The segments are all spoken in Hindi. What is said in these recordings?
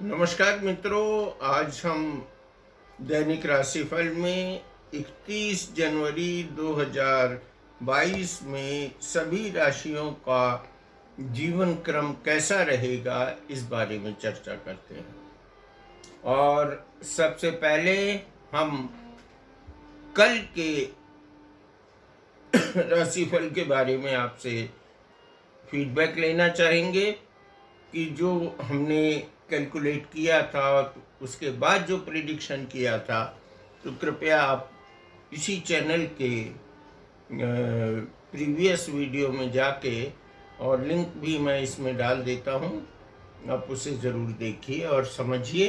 नमस्कार मित्रों, आज हम दैनिक राशिफल में 31 जनवरी 2022 में सभी राशियों का जीवन क्रम कैसा रहेगा इस बारे में चर्चा करते हैं। और सबसे पहले हम कल के राशिफल के बारे में आपसे फीडबैक लेना चाहेंगे कि जो हमने कैलकुलेट किया था उसके बाद जो प्रिडिक्शन किया था, तो कृपया आप इसी चैनल के प्रीवियस वीडियो में जाके, और लिंक भी मैं इसमें डाल देता हूँ, आप उसे ज़रूर देखिए और समझिए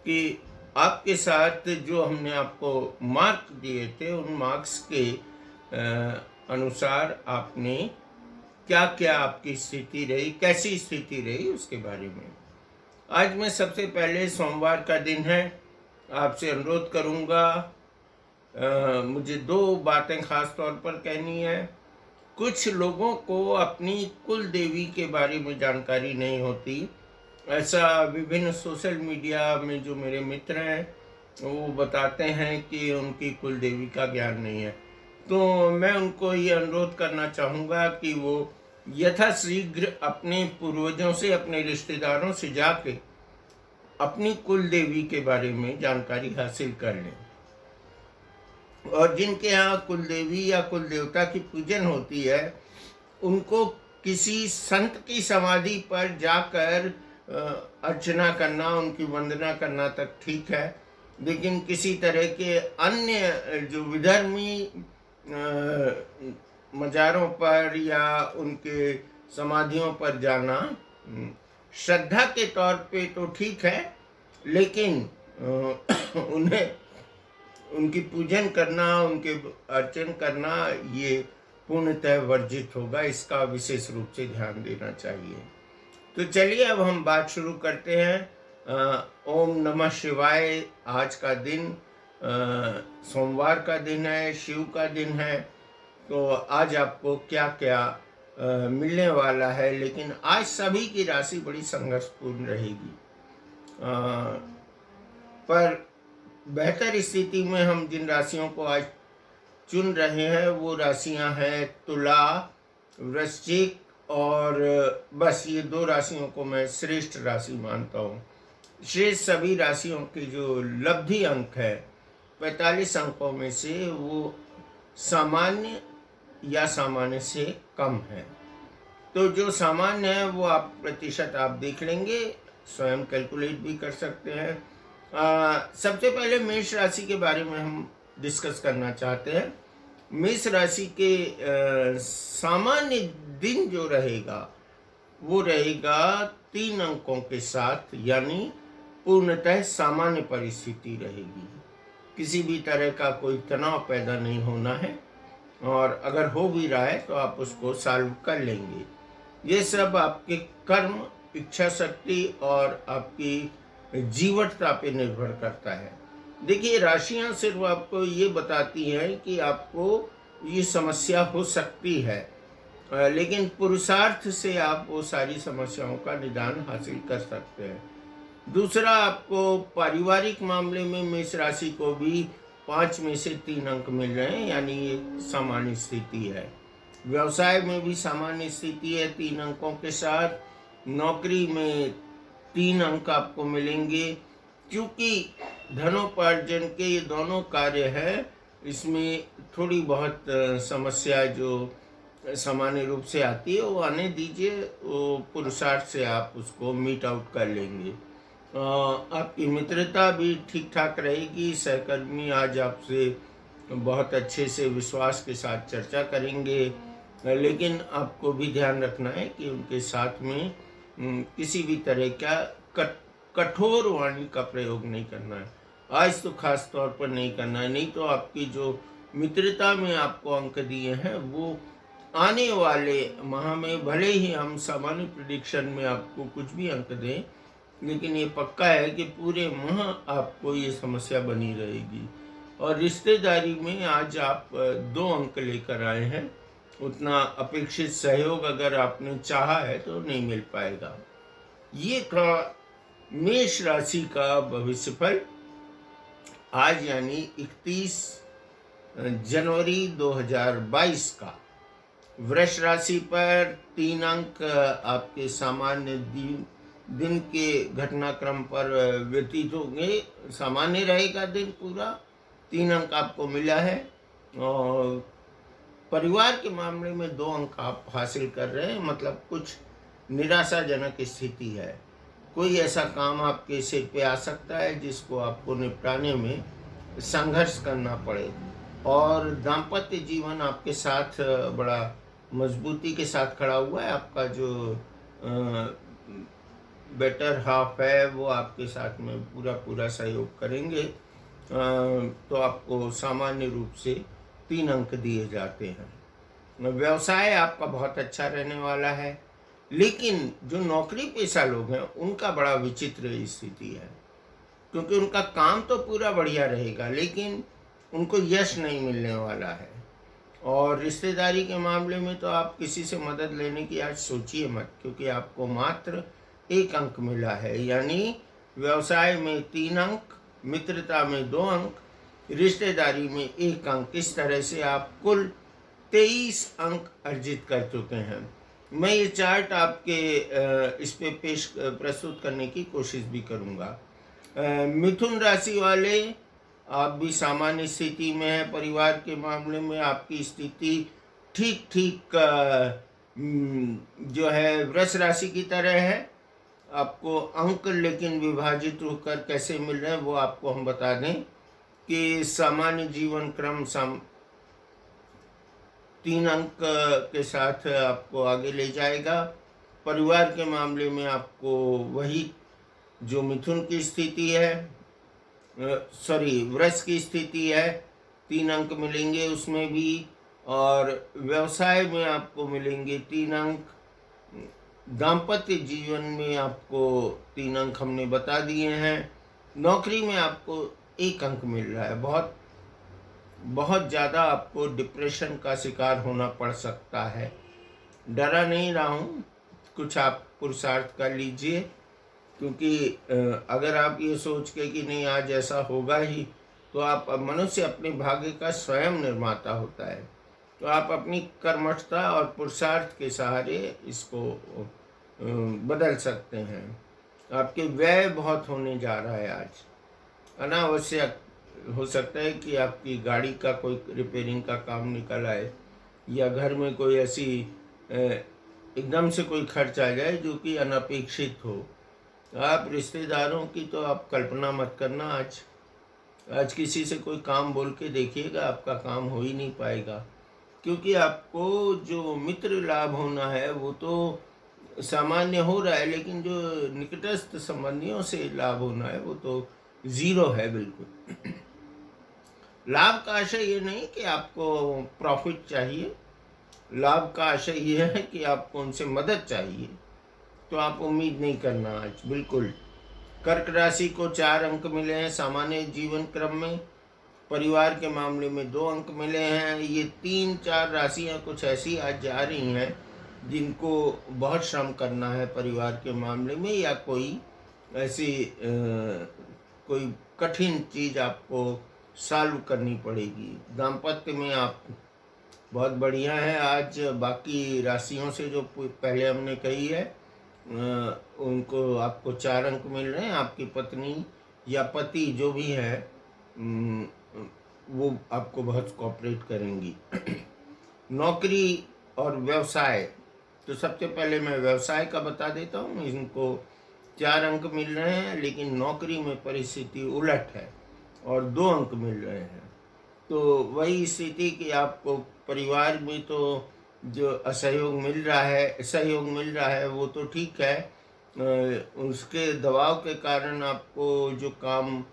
कि आपके साथ जो हमने आपको मार्क दिए थे उन मार्क्स के अनुसार आपने क्या क्या आपकी स्थिति रही, कैसी स्थिति रही, उसके बारे में। आज मैं सबसे पहले सोमवार का दिन है, आपसे अनुरोध करूंगा, मुझे दो बातें खास तौर पर कहनी है। कुछ लोगों को अपनी कुल देवी के बारे में जानकारी नहीं होती। ऐसा विभिन्न सोशल मीडिया में जो मेरे मित्र हैं वो बताते हैं कि उनकी कुल देवी का ज्ञान नहीं है। तो मैं उनको ये अनुरोध करना चाहूँगा कि वो यथाशीघ्र अपने पूर्वजों से, अपने रिश्तेदारों से जाके अपनी कुल देवी के बारे में जानकारी हासिल कर लें। और जिनके यहाँ कुल देवी या कुल देवता की पूजन होती है, उनको किसी संत की समाधि पर जाकर अर्चना करना, उनकी वंदना करना तक ठीक है, लेकिन किसी तरह के अन्य जो विधर्मी मज़ारों पर या उनके समाधियों पर जाना श्रद्धा के तौर पे तो ठीक है, लेकिन उन्हें उनकी पूजन करना, उनके अर्चन करना, ये पूर्णतः वर्जित होगा। इसका विशेष रूप से ध्यान देना चाहिए। तो चलिए अब हम बात शुरू करते हैं। ओम नमः शिवाय। आज का दिन सोमवार का दिन है, शिव का दिन है। तो आज आपको क्या क्या मिलने वाला है, लेकिन आज सभी की राशि बड़ी संघर्षपूर्ण रहेगी। पर बेहतर स्थिति में हम जिन राशियों को आज चुन रहे हैं वो राशियां हैं तुला, वृश्चिक, और बस ये दो राशियों को मैं श्रेष्ठ राशि मानता हूँ। शेष सभी राशियों के जो लब्धि अंक है 45 अंकों में से वो सामान्य या सामान्य से कम है। तो जो सामान्य है वो आप प्रतिशत आप देख लेंगे, स्वयं कैलकुलेट भी कर सकते हैं। सबसे पहले मेष राशि के बारे में हम डिस्कस करना चाहते हैं। मेष राशि के सामान्य दिन जो रहेगा वो रहेगा 3 अंकों के साथ, यानी पूर्णतः सामान्य परिस्थिति रहेगी। किसी भी तरह का कोई तनाव पैदा नहीं होना है, और अगर हो भी रहा है तो आप उसको सॉल्व कर लेंगे। ये सब आपके कर्म, इच्छा शक्ति और आपकी जीवटता पे निर्भर करता है। देखिए, राशियां सिर्फ आपको ये बताती हैं कि आपको ये समस्या हो सकती है, लेकिन पुरुषार्थ से आप वो सारी समस्याओं का निदान हासिल कर सकते हैं। दूसरा, आपको पारिवारिक मामले में मेष राशि को भी 5 में से 3 अंक मिल रहे हैं, यानी ये सामान्य स्थिति है। व्यवसाय में भी सामान्य स्थिति है 3 अंकों के साथ। नौकरी में 3 अंक आपको मिलेंगे, क्योंकि धनोपार्जन के ये दोनों कार्य हैं, इसमें थोड़ी बहुत समस्या जो सामान्य रूप से आती है वो आने दीजिए, वो पुरुषार्थ से आप उसको मीट आउट कर लेंगे। आपकी मित्रता भी ठीक ठाक रहेगी। सहकर्मी आज आपसे बहुत अच्छे से विश्वास के साथ चर्चा करेंगे, लेकिन आपको भी ध्यान रखना है कि उनके साथ में किसी भी तरह का कठोर वाणी का प्रयोग नहीं करना है। आज तो खास तौर पर नहीं करना है, नहीं तो आपकी जो मित्रता में आपको अंक दिए हैं वो आने वाले माह में, भले ही हम सामान्य प्रेडिक्शन में आपको कुछ भी अंक दें, लेकिन ये पक्का है कि पूरे माह आपको ये समस्या बनी रहेगी। और रिश्तेदारी में आज आप 2 अंक लेकर आए हैं, उतना अपेक्षित सहयोग अगर आपने चाहा है तो नहीं मिल पाएगा। ये थोड़ा मेष राशि का भविष्यफल आज यानी 31 जनवरी 2022 का। वृष राशि पर 3 अंक आपके सामान्य दिन के घटनाक्रम पर व्यतीत होंगे। सामान्य रहेगा दिन पूरा। 3 अंक आपको मिला है और परिवार के मामले में 2 अंक आप हासिल कर रहे हैं, मतलब कुछ निराशाजनक स्थिति है। कोई ऐसा काम आपके सिर पे आ सकता है जिसको आपको निपटाने में संघर्ष करना पड़े, और दाम्पत्य जीवन आपके साथ बड़ा मजबूती के साथ खड़ा हुआ है। आपका जो बेटर हाफ है वो आपके साथ में पूरा सहयोग करेंगे। तो आपको सामान्य रूप से 3 अंक दिए जाते हैं। व्यवसाय आपका बहुत अच्छा रहने वाला है, लेकिन जो नौकरी पेशा लोग हैं उनका बड़ा विचित्र स्थिति है, क्योंकि उनका काम तो पूरा बढ़िया रहेगा लेकिन उनको यश नहीं मिलने वाला है। और रिश्तेदारी के मामले में तो आप किसी से मदद लेने की आज सोचिए मत, क्योंकि आपको मात्र 1 अंक मिला है। यानी व्यवसाय में 3 अंक, मित्रता में 2 अंक, रिश्तेदारी में 1 अंक। इस तरह से आप कुल 23 अंक अर्जित कर चुके हैं। मैं ये चार्ट आपके इस पे प्रस्तुत करने की कोशिश भी करूँगा। मिथुन राशि वाले, आप भी सामान्य स्थिति में हैं। परिवार के मामले में आपकी स्थिति ठीक ठीक जो है वृष राशि की तरह है। आपको अंक लेकिन विभाजित होकर कैसे मिल रहे हैं वो आपको हम बता दें कि सामान्य जीवन क्रम 3 अंक के साथ आपको आगे ले जाएगा। परिवार के मामले में आपको वही जो मिथुन की स्थिति है, वृष की स्थिति है, 3 अंक मिलेंगे उसमें भी। और व्यवसाय में आपको मिलेंगे 3 अंक। दाम्पत्य जीवन में आपको 3 अंक हमने बता दिए हैं। नौकरी में आपको 1 अंक मिल रहा है। बहुत ज़्यादा आपको डिप्रेशन का शिकार होना पड़ सकता है। डरा नहीं रहा हूँ, कुछ आप पुरुषार्थ कर लीजिए, क्योंकि अगर आप ये सोच के कि नहीं आज ऐसा होगा ही, तो आप मनुष्य अपने भाग्य का स्वयं निर्माता होता है। तो आप अपनी कर्मठता और पुरुषार्थ के सहारे इसको बदल सकते हैं। आपके व्यय बहुत होने जा रहा है आज। अनावश्यक हो सकता है कि आपकी गाड़ी का कोई रिपेयरिंग का काम निकल आए, या घर में कोई ऐसी एकदम से कोई खर्च आ जाए जो कि अनपेक्षित हो। आप रिश्तेदारों की तो आप कल्पना मत करना। आज किसी से कोई काम बोल के देखिएगा, आपका काम हो ही नहीं पाएगा, क्योंकि आपको जो मित्र लाभ होना है वो तो सामान्य हो रहा है, लेकिन जो निकटस्थ संबंधियों से लाभ होना है वो तो 0 है बिल्कुल। लाभ का आशय ये नहीं कि आपको प्रॉफिट चाहिए, लाभ का आशय ये है कि आपको उनसे मदद चाहिए, तो आप उम्मीद नहीं करना आज बिल्कुल। कर्क राशि को 4 अंक मिले हैं सामान्य जीवन क्रम में। परिवार के मामले में 2 अंक मिले हैं। ये 3-4 राशियां कुछ ऐसी आज जा रही हैं जिनको बहुत श्रम करना है परिवार के मामले में, या कोई ऐसी कोई कठिन चीज़ आपको सॉल्व करनी पड़ेगी। दाम्पत्य में आप बहुत बढ़िया है आज। बाकी राशियों से जो पहले हमने कही है उनको आपको 4 अंक मिल रहे हैं। आपकी पत्नी या पति जो भी है वो आपको बहुत कोऑपरेट करेंगी। नौकरी और व्यवसाय, तो सबसे पहले मैं व्यवसाय का बता देता हूँ। इनको 4 अंक मिल रहे हैं, लेकिन नौकरी में परिस्थिति उलट है और 2 अंक मिल रहे हैं। तो वही स्थिति कि आपको परिवार में तो जो असहयोग मिल रहा है, सहयोग मिल रहा है वो तो ठीक है। उसके दबाव के कारण आपको जो काम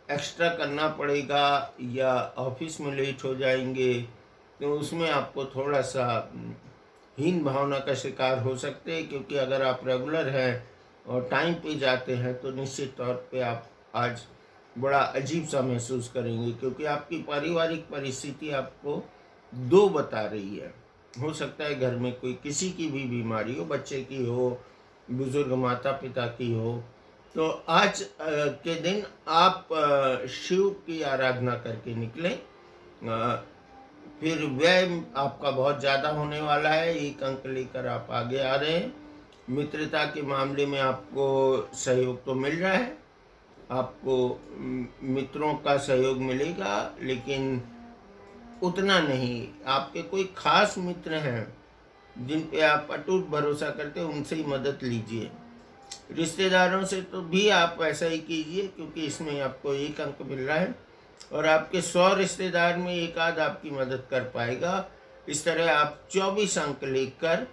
एक्स्ट्रा करना पड़ेगा या ऑफिस में लेट हो जाएंगे, तो उसमें आपको थोड़ा सा हीन भावना का शिकार हो सकते हैं, क्योंकि अगर आप रेगुलर हैं और टाइम पे जाते हैं तो निश्चित तौर पे आप आज बड़ा अजीब सा महसूस करेंगे, क्योंकि आपकी पारिवारिक परिस्थिति आपको 2 बता रही है। हो सकता है घर में कोई किसी की भी बीमारी हो, बच्चे की हो, बुजुर्ग माता पिता की हो, तो आज के दिन आप शिव की आराधना करके निकलें। फिर व्यय आपका बहुत ज़्यादा होने वाला है, 1 अंक लेकर आप आगे आ रहे हैं। मित्रता के मामले में आपको सहयोग तो मिल रहा है, आपको मित्रों का सहयोग मिलेगा, लेकिन उतना नहीं। आपके कोई खास मित्र हैं जिन पे आप अटूट भरोसा करते हैं, उनसे ही मदद लीजिए। रिश्तेदारों से तो भी आप ऐसा ही कीजिए, क्योंकि इसमें आपको 1 अंक मिल रहा है और आपके 100 रिश्तेदार में एक आध आपकी मदद कर पाएगा। इस तरह आप 24 अंक लेकर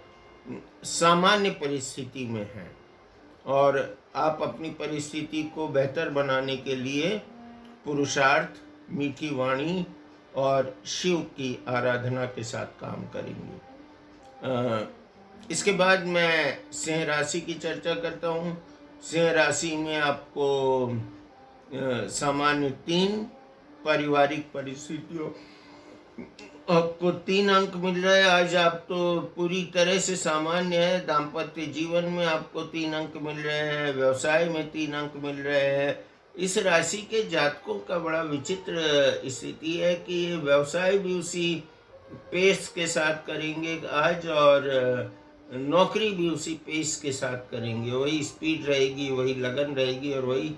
सामान्य परिस्थिति में हैं और आप अपनी परिस्थिति को बेहतर बनाने के लिए पुरुषार्थ, मीठी वाणी और शिव की आराधना के साथ काम करेंगे। इसके बाद मैं सिंह राशि की चर्चा करता हूँ। सिंह राशि में आपको सामान्य 3, पारिवारिक परिस्थितियों आपको 3 अंक मिल रहे हैं। आज आप तो पूरी तरह से सामान्य है। दाम्पत्य जीवन में आपको 3 अंक मिल रहे हैं, व्यवसाय में 3 अंक मिल रहे हैं। इस राशि के जातकों का बड़ा विचित्र स्थिति है कि व्यवसाय भी उसी पेस के साथ करेंगे आज और नौकरी भी उसी पेस के साथ करेंगे। वही स्पीड रहेगी, वही लगन रहेगी और वही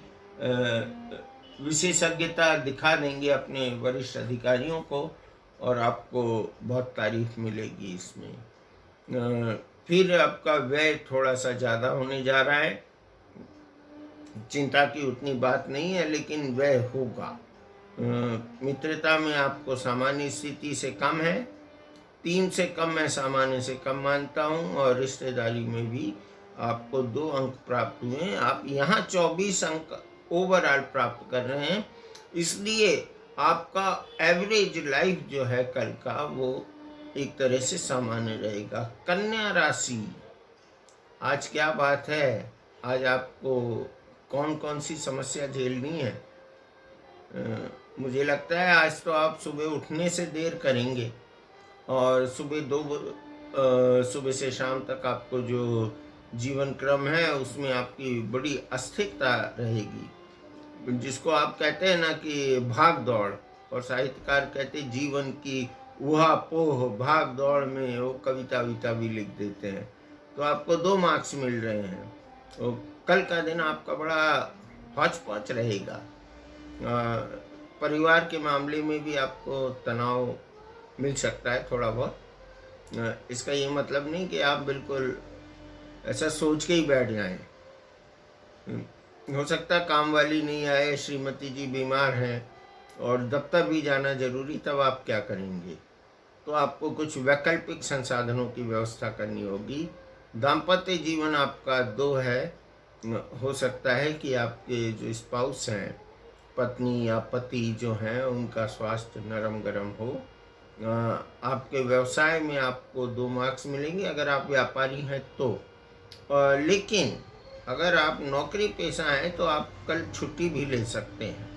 विशेषज्ञता दिखा देंगे अपने वरिष्ठ अधिकारियों को और आपको बहुत तारीफ मिलेगी इसमें। फिर आपका व्यय थोड़ा सा ज़्यादा होने जा रहा है। चिंता की उतनी बात नहीं है, लेकिन व्यय होगा। मित्रता में आपको सामान्य स्थिति से कम है, 3 से कम मैं सामान्य से कम मानता हूँ और रिश्तेदारी में भी आपको 2 अंक प्राप्त हुए हैं। आप यहाँ 24 अंक ओवरऑल प्राप्त कर रहे हैं, इसलिए आपका एवरेज लाइफ जो है कल का, वो एक तरह से सामान्य रहेगा। कन्या राशि, आज क्या बात है, आज आपको कौन कौन सी समस्या झेलनी है? मुझे लगता है आज तो आप सुबह उठने से देर करेंगे और सुबह से शाम तक आपको जो जीवन क्रम है उसमें आपकी बड़ी अस्थिरता रहेगी, जिसको आप कहते हैं ना कि भाग दौड़, और साहित्यकार कहते हैं जीवन की ऊहापोह भाग दौड़ में वो कविता विता भी लिख देते हैं। तो आपको 2 मार्क्स मिल रहे हैं। तो कल का दिन आपका बड़ा हौच-पौच रहेगा। परिवार के मामले में भी आपको तनाव मिल सकता है थोड़ा बहुत। इसका ये मतलब नहीं कि आप बिल्कुल ऐसा सोच के ही बैठ जाएं। हो सकता है काम वाली नहीं आए, श्रीमती जी बीमार हैं और दफ्तर भी जाना जरूरी, तब आप क्या करेंगे? तो आपको कुछ वैकल्पिक संसाधनों की व्यवस्था करनी होगी। दाम्पत्य जीवन आपका 2 है। हो सकता है कि आपके जो स्पाउस हैं, पत्नी या पति जो हैं, उनका स्वास्थ्य नरम गरम हो। आपके व्यवसाय में आपको 2 मार्क्स मिलेंगे अगर आप व्यापारी हैं तो। लेकिन अगर आप नौकरी पेशा हैं तो आप कल छुट्टी भी ले सकते हैं,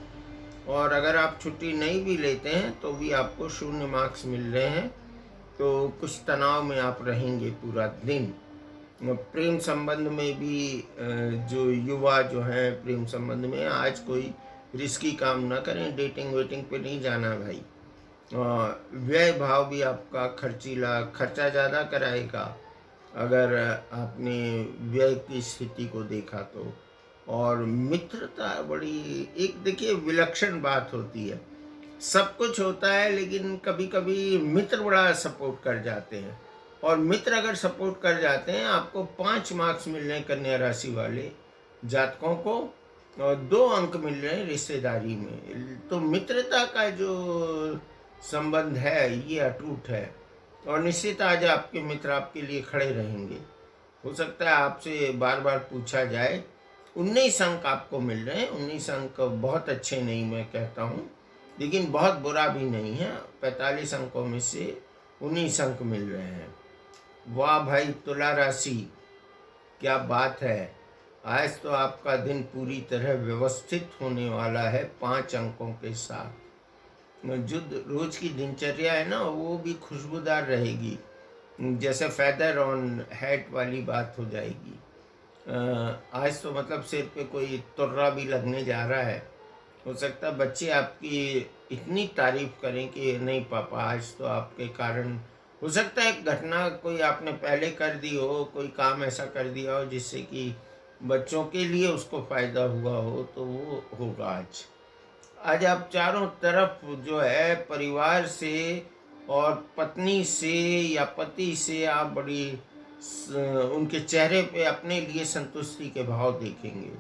और अगर आप छुट्टी नहीं भी लेते हैं तो भी आपको 0 मार्क्स मिल रहे हैं। तो कुछ तनाव में आप रहेंगे पूरा दिन। प्रेम संबंध में भी जो युवा जो हैं प्रेम संबंध में, आज कोई रिस्की काम ना करें, डेटिंग वेटिंग पे नहीं जाना भाई। व्यय भाव भी आपका खर्चीला, खर्चा ज़्यादा कराएगा अगर आपने व्यय की स्थिति को देखा तो। और मित्रता बड़ी एक देखिए विलक्षण बात होती है। सब कुछ होता है लेकिन कभी कभी मित्र बड़ा सपोर्ट कर जाते हैं, और मित्र अगर सपोर्ट कर जाते हैं, आपको 5 मार्क्स मिल रहे हैं कन्या राशि वाले जातकों को और 2 अंक मिल रहे हैं रिश्तेदारी में। तो मित्रता का जो संबंध है ये अटूट है और निश्चित आज आपके मित्र आपके लिए खड़े रहेंगे। हो सकता है आपसे बार बार पूछा जाए। 19 अंक आपको मिल रहे हैं। 19 अंक बहुत अच्छे नहीं मैं कहता हूँ, लेकिन बहुत बुरा भी नहीं है। 45 अंकों में से 19 अंक मिल रहे हैं। वाह भाई तुला राशि, क्या बात है। आज तो आपका दिन पूरी तरह व्यवस्थित होने वाला है 5 अंकों के साथ। जो रोज की दिनचर्या है ना, वो भी खुशबूदार रहेगी, जैसे फेदर ऑन हेड वाली बात हो जाएगी। आज तो मतलब सिर पे कोई तुर्रा भी लगने जा रहा है। हो सकता है बच्चे आपकी इतनी तारीफ करें कि नहीं पापा, आज तो आपके कारण, हो सकता है एक घटना कोई आपने पहले कर दी हो, कोई काम ऐसा कर दिया हो जिससे कि बच्चों के लिए उसको फायदा हुआ हो, तो वो होगा आज। आज आप चारों तरफ जो है परिवार से और पत्नी से या पति से आप बड़ी उनके चेहरे पे अपने लिए संतुष्टि के भाव देखेंगे।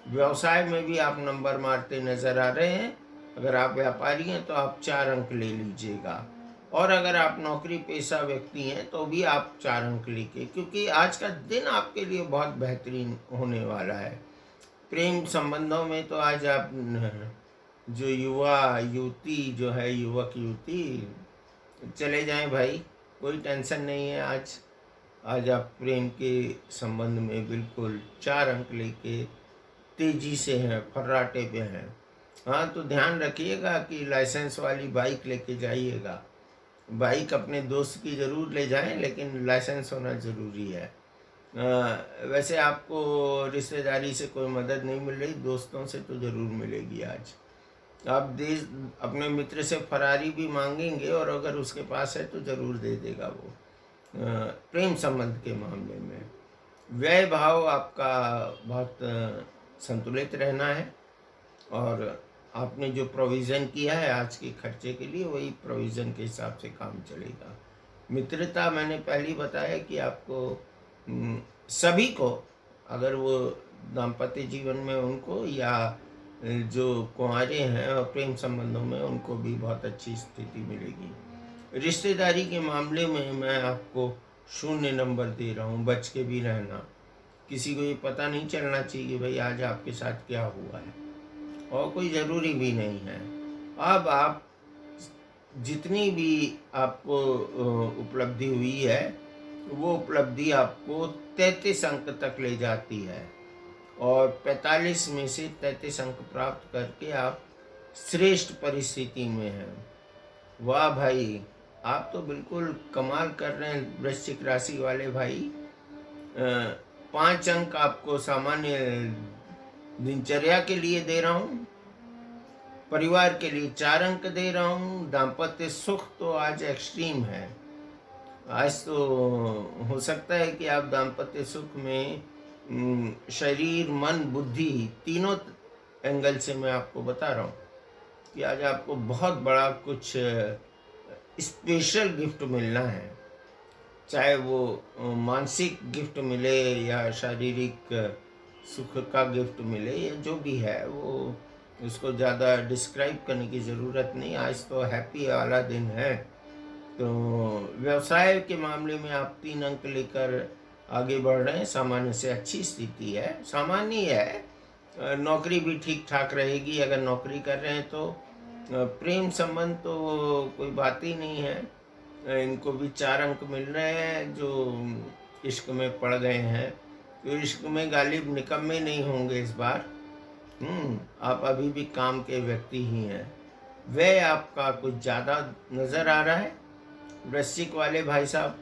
व्यवसाय में भी आप नंबर मारते नजर आ रहे हैं। अगर आप व्यापारी हैं तो आप 4 अंक ले लीजिएगा, और अगर आप नौकरी पेशा व्यक्ति हैं तो भी आप 4 अंक लेके, क्योंकि आज का दिन आपके लिए बहुत बेहतरीन होने वाला है। प्रेम संबंधों में तो आज आप जो युवा युवती जो है, युवक युवती, चले जाएं भाई, कोई टेंशन नहीं है। आज आज आप प्रेम के संबंध में बिल्कुल 4 अंक लेके तेजी से हैं, फर्राटे पे हैं। हाँ, तो ध्यान रखिएगा कि लाइसेंस वाली बाइक लेके जाइएगा। बाइक अपने दोस्त की ज़रूर ले जाएं, लेकिन लाइसेंस होना ज़रूरी है। वैसे आपको रिश्तेदारी से कोई मदद नहीं मिल रही, दोस्तों से तो ज़रूर मिलेगी आज। आप देश अपने मित्र से फरारी भी मांगेंगे, और अगर उसके पास है तो ज़रूर दे देगा वो। प्रेम संबंध के मामले में व्यय भाव आपका बहुत संतुलित रहना है, और आपने जो प्रोविज़न किया है आज के खर्चे के लिए, वही प्रोविज़न के हिसाब से काम चलेगा। मित्रता मैंने पहले ही बताया कि आपको सभी को, अगर वो दाम्पत्य जीवन में उनको, या जो कुंवारे हैं और प्रेम संबंधों में, उनको भी बहुत अच्छी स्थिति मिलेगी। रिश्तेदारी के मामले में मैं आपको 0 नंबर दे रहा हूँ। बच के भी रहना, किसी को ये पता नहीं चलना चाहिए कि भाई आज आपके साथ क्या हुआ है, और कोई ज़रूरी भी नहीं है। अब आप जितनी भी आपको उपलब्धि हुई है, वो उपलब्धि आपको 33 अंक तक ले जाती है, और 45 में से 33 अंक प्राप्त करके आप श्रेष्ठ परिस्थिति में हैं। वाह भाई, आप तो बिल्कुल कमाल कर रहे हैं वृश्चिक राशि वाले भाई। 5 अंक आपको सामान्य दिनचर्या के लिए दे रहा हूँ, परिवार के लिए 4 अंक दे रहा हूँ। दाम्पत्य सुख तो आज एक्सट्रीम है। आज तो हो सकता है कि आप दाम्पत्य सुख में शरीर मन बुद्धि तीनों एंगल से मैं आपको बता रहा हूँ कि आज आपको बहुत बड़ा कुछ स्पेशल गिफ्ट मिलना है। चाहे वो मानसिक गिफ्ट मिले या शारीरिक सुख का गिफ्ट मिले, या जो भी है, वो उसको ज़्यादा डिस्क्राइब करने की ज़रूरत नहीं। आज तो हैप्पी वाला दिन है। तो व्यवसाय के मामले में आप 3 अंक लेकर आगे बढ़ रहे हैं। सामान्य से अच्छी स्थिति है, सामान्य है। नौकरी भी ठीक ठाक रहेगी अगर नौकरी कर रहे हैं तो। प्रेम संबंध तो कोई बात ही नहीं है। इनको भी 4 अंक मिल रहे हैं जो इश्क में पड़ गए हैं। तो इश्क में गालिब निकम्मे नहीं होंगे इस बार। आप अभी भी काम के व्यक्ति ही हैं। वह आपका कुछ ज़्यादा नज़र आ रहा है वृश्चिक वाले भाई साहब।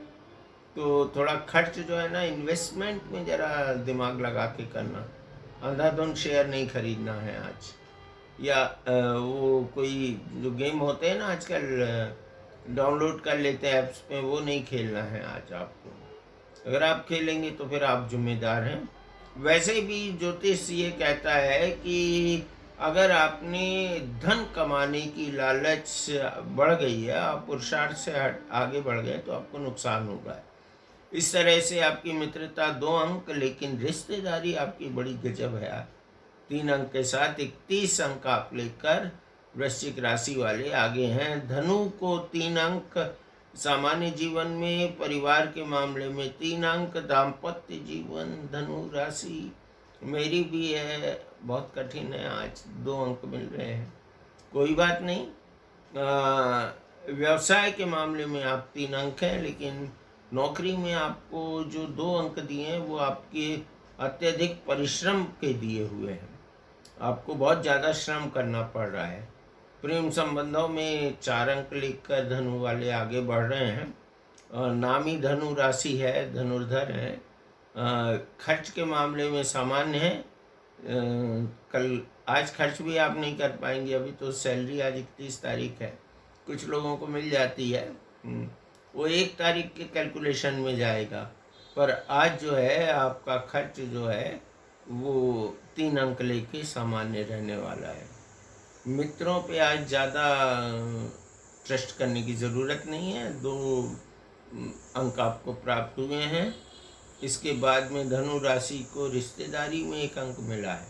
तो थोड़ा खर्च जो है ना, इन्वेस्टमेंट में ज़रा दिमाग लगा के करना। अंधाधुंध शेयर नहीं खरीदना है आज, या वो कोई जो गेम होते हैं ना आजकल, डाउनलोड कर लेते हैं ऐप्स पे, वो नहीं खेलना है आज आपको। अगर आप खेलेंगे तो फिर आप जिम्मेदार हैं। वैसे भी ज्योतिष ये कहता है कि अगर आपने धन कमाने की लालच बढ़ गई है, आप पुरुषार्थ से आगे बढ़ गए, तो आपको नुकसान होगा। इस तरह से आपकी मित्रता 2 अंक, लेकिन रिश्तेदारी आपकी बड़ी गजब है। 3 अंक के साथ 31 अंक आप लेकर वृश्चिक राशि वाले आगे हैं। धनु को 3 अंक, सामान्य जीवन में, परिवार के मामले में 3 अंक, दाम्पत्य जीवन धनु राशि मेरी भी है, बहुत कठिन है। आज 2 अंक मिल रहे हैं, कोई बात नहीं। व्यवसाय के मामले में आप 3 अंक हैं, लेकिन नौकरी में आपको जो 2 अंक दिए हैं वो आपके अत्यधिक परिश्रम के दिए हुए हैं। आपको बहुत ज़्यादा श्रम करना पड़ रहा है। प्रेम संबंधों में 4 अंक लेकर धनु वाले आगे बढ़ रहे हैं, और नामी धनु राशि है, धनुर्धर है। खर्च के मामले में सामान्य है। कल आज खर्च भी आप नहीं कर पाएंगे, अभी तो सैलरी आज 31 तारीख है, कुछ लोगों को मिल जाती है, वो 1 तारीख के कैलकुलेशन में जाएगा, पर आज जो है आपका खर्च जो है वो 3 अंक लेके सामान्य रहने वाला है। मित्रों पे आज ज़्यादा ट्रस्ट करने की ज़रूरत नहीं है, 2 अंक आपको प्राप्त हुए हैं। इसके बाद में धनु राशि को रिश्तेदारी में 1 अंक मिला है,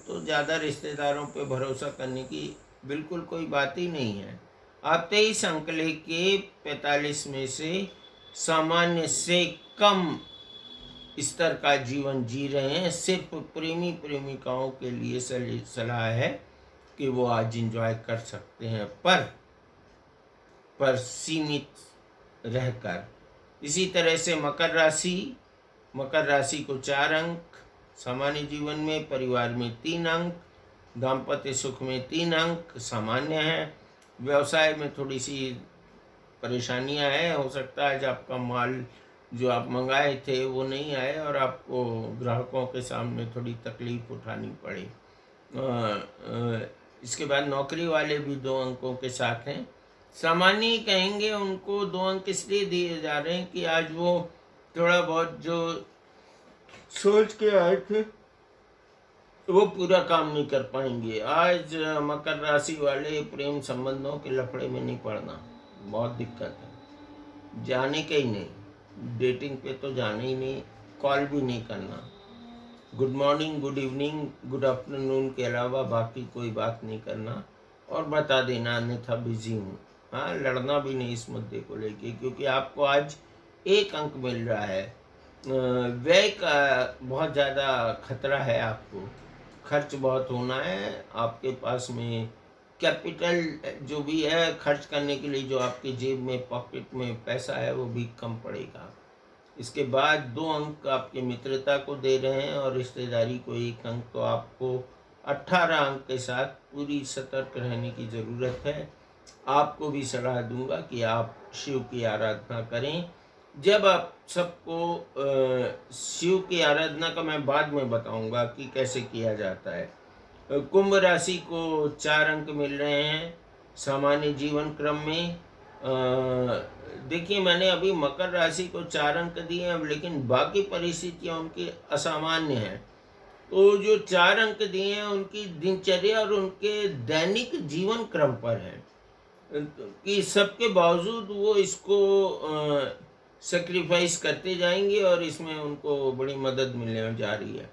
तो ज़्यादा रिश्तेदारों पे भरोसा करने की बिल्कुल कोई बात ही नहीं है। आप 23 अंक लेके 45 में से सामान्य से कम स्तर का जीवन जी रहे हैं। सिर्फ प्रेमी प्रेमिकाओं के लिए सलाह है कि वो आज एंजॉय कर सकते हैं, पर सीमित रहकर। इसी तरह से मकर राशि को 4 अंक, सामान्य जीवन में, परिवार में 3 अंक, दाम्पत्य सुख में 3 अंक सामान्य है। व्यवसाय में थोड़ी सी परेशानियां हैं, हो सकता है आज आपका माल जो आप मंगाए थे वो नहीं आए और आपको ग्राहकों के सामने थोड़ी तकलीफ उठानी पड़े। इसके बाद नौकरी वाले भी 2 अंकों के साथ हैं। सामान्य ही कहेंगे, उनको 2 अंक इसलिए दिए जा रहे हैं कि आज वो थोड़ा बहुत जो सोच के आए थे वो पूरा काम नहीं कर पाएंगे। आज मकर राशि वाले प्रेम संबंधों के लफड़े में नहीं पड़ना, बहुत दिक्कत है, जाने के ही नहीं, डेटिंग पे तो जाने ही नहीं, कॉल भी नहीं करना, good morning, good evening, good afternoon के अलावा बाकी कोई बात नहीं करना, और बता देना अन्यथा बिजी हूँ। हाँ, लड़ना भी नहीं इस मुद्दे को लेके, क्योंकि आपको आज 1 अंक मिल रहा है। व्यय का बहुत ज़्यादा खतरा है, आपको खर्च बहुत होना है, आपके पास में कैपिटल जो भी है खर्च करने के लिए, जो आपके जेब में पॉकेट में पैसा है वो भी कम पड़ेगा। इसके बाद 2 अंक आपके मित्रता को दे रहे हैं और रिश्तेदारी को 1 अंक, तो आपको 18 अंक के साथ पूरी सतर्क रहने की ज़रूरत है। आपको भी सलाह दूंगा कि आप शिव की आराधना करें। जब आप सबको शिव की आराधना का मैं बाद में बताऊंगा कि कैसे किया जाता है। कुंभ राशि को 4 अंक मिल रहे हैं सामान्य जीवन क्रम में। देखिए, मैंने अभी मकर राशि को 4 अंक दिए हैं, लेकिन बाकी परिस्थितियाँ उनकी असामान्य हैं। तो जो 4 अंक दिए हैं उनकी दिनचर्या और उनके दैनिक जीवन क्रम पर है, कि सबके बावजूद वो इसको सेक्रीफाइस करते जाएंगे और इसमें उनको बड़ी मदद मिलने जा रही है।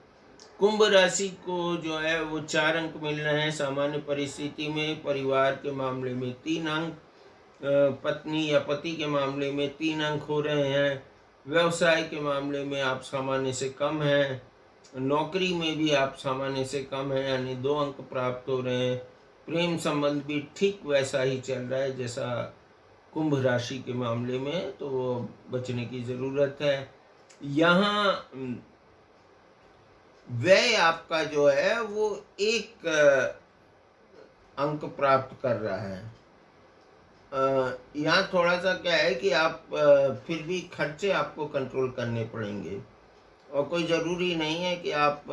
कुंभ राशि को जो है वो 4 अंक मिल रहे हैं सामान्य परिस्थिति में। परिवार के मामले में 3 अंक, पत्नी या पति के मामले में 3 अंक हो रहे हैं। व्यवसाय के मामले में आप सामान्य से कम हैं। नौकरी में भी आप सामान्य से कम हैं, यानी 2 अंक प्राप्त हो रहे हैं। प्रेम संबंध भी ठीक वैसा ही चल रहा है जैसा कुंभ राशि के मामले में, तो वो बचने की ज़रूरत है। यहाँ व्यय आपका जो है वो 1 अंक प्राप्त कर रहा है। यहाँ थोड़ा सा क्या है कि आप फिर भी खर्चे आपको कंट्रोल करने पड़ेंगे, और कोई ज़रूरी नहीं है कि आप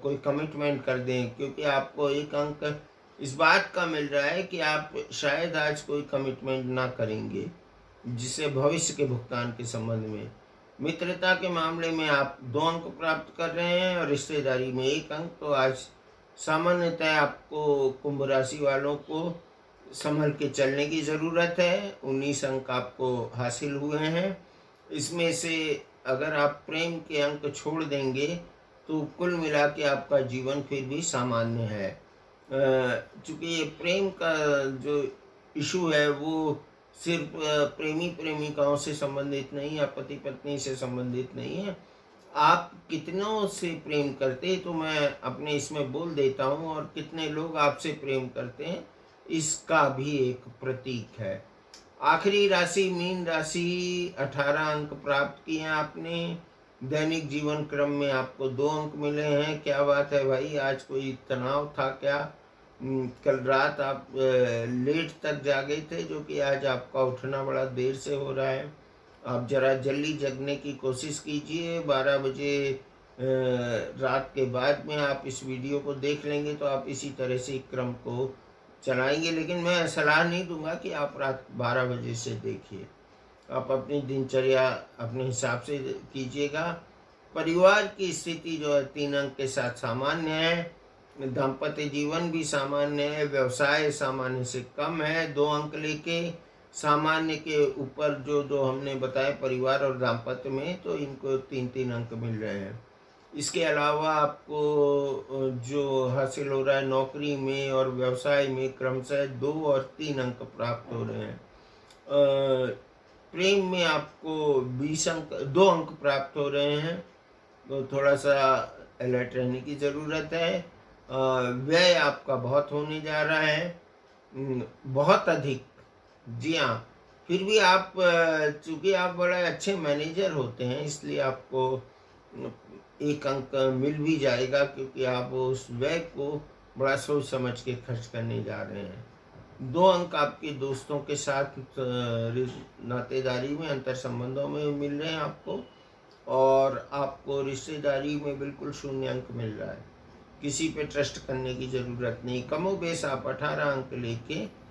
कोई कमिटमेंट कर दें, क्योंकि आपको 1 अंक इस बात का मिल रहा है कि आप शायद आज कोई कमिटमेंट ना करेंगे, जिससे भविष्य के भुगतान के संबंध में। मित्रता के मामले में आप 2 अंक प्राप्त कर रहे हैं और रिश्तेदारी में 1 अंक। तो आज सामान्यतः आपको कुंभ राशि वालों को संभल के चलने की ज़रूरत है। 19 अंक आपको हासिल हुए हैं। इसमें से अगर आप प्रेम के अंक छोड़ देंगे तो कुल मिला के आपका जीवन फिर भी सामान्य है। चूँकि ये प्रेम का जो इशू है वो सिर्फ प्रेमी प्रेमिकाओं से संबंधित नहीं है, पति पत्नी से संबंधित नहीं है। आप कितनों से प्रेम करते, तो मैं अपने इसमें बोल देता हूँ, और कितने लोग आपसे प्रेम करते हैं इसका भी एक प्रतीक है। आखिरी राशि मीन राशि, 18 अंक प्राप्त किए आपने। दैनिक जीवन क्रम में आपको 2 अंक मिले हैं। क्या बात है भाई, आज कोई तनाव था क्या? कल रात आप लेट तक जागे थे, जो कि आज आपका उठना बड़ा देर से हो रहा है। आप ज़रा जल्दी जगने की कोशिश कीजिए। 12 बजे रात के बाद में आप इस वीडियो को देख लेंगे तो आप इसी तरह से क्रम को चलाएँगे। लेकिन मैं सलाह नहीं दूँगा कि आप रात 12 बजे से देखिए। आप अपनी दिनचर्या अपने हिसाब से कीजिएगा। परिवार की स्थिति जो है 3 अंक के साथ सामान्य है। दाम्पत्य जीवन भी सामान्य है, व्यवसाय सामान्य से कम है 2 अंक लेके। सामान्य के ऊपर जो हमने बताया परिवार और दाम्पत्य में, तो इनको 3-3 अंक मिल रहे हैं। इसके अलावा आपको जो हासिल हो रहा है नौकरी में और व्यवसाय में क्रमशः 2 और 3 अंक प्राप्त हो रहे हैं। प्रेम में आपको 20 अंक 2 अंक प्राप्त हो रहे हैं, तो थोड़ा-सा अलर्ट रहने की ज़रूरत है। व्यय आपका बहुत होने जा रहा है, बहुत अधिक। जी हाँ, फिर भी आप चूँकि आप बड़े अच्छे मैनेजर होते हैं, इसलिए आपको 1 अंक मिल भी जाएगा, क्योंकि आप उस व्यय को बड़ा सोच समझ के खर्च करने जा रहे हैं। 2 अंक आपके दोस्तों के साथ नातेदारी में, अंतर संबंधों में मिल रहे हैं आपको, और आपको रिश्तेदारी में बिल्कुल 0 अंक मिल रहा है। किसी पे ट्रस्ट करने की ज़रूरत नहीं। कमोबेश आप 18 अंक लेके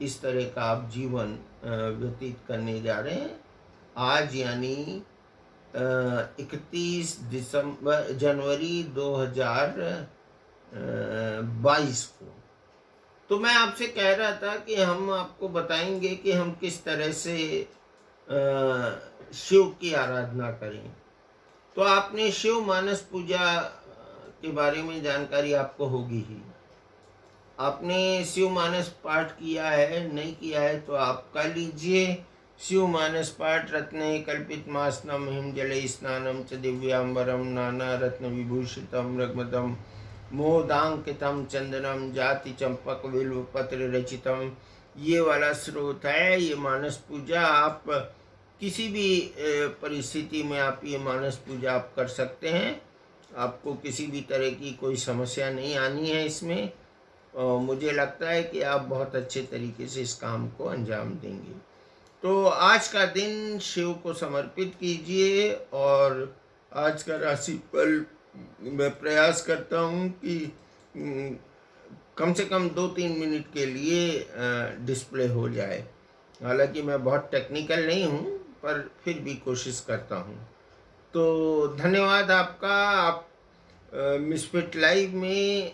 इस तरह का आप जीवन व्यतीत करने जा रहे हैं। आज यानी 31 जनवरी 2022 को। तो मैं आपसे कह रहा था कि हम आपको बताएंगे कि हम किस तरह से शिव की आराधना करें। तो आपने शिव मानस पूजा के बारे में जानकारी आपको होगी ही। आपने शिव मानस पाठ किया है, नहीं किया है तो आप कर लीजिए। शिव मानस पाठ रत्ने कल्पित मासनम हिमजले स्नानम च दिव्यांबरम नाना रत्न विभूषितम रग्मदम मोदांकितम चंदनम जाति चंपक बिल्व पत्र रचितम, ये वाला स्रोत है। ये मानस पूजा आप किसी भी परिस्थिति में आप ये मानस पूजा आप कर सकते हैं। आपको किसी भी तरह की कोई समस्या नहीं आनी है इसमें। मुझे लगता है कि आप बहुत अच्छे तरीके से इस काम को अंजाम देंगे। तो आज का दिन शिव को समर्पित कीजिए। और आज का राशिफल मैं प्रयास करता हूँ कि कम से कम 2-3 मिनट के लिए डिस्प्ले हो जाए। हालांकि मैं बहुत टेक्निकल नहीं हूँ, पर फिर भी कोशिश करता हूँ। तो धन्यवाद आपका। आप मिसफिट लाइव में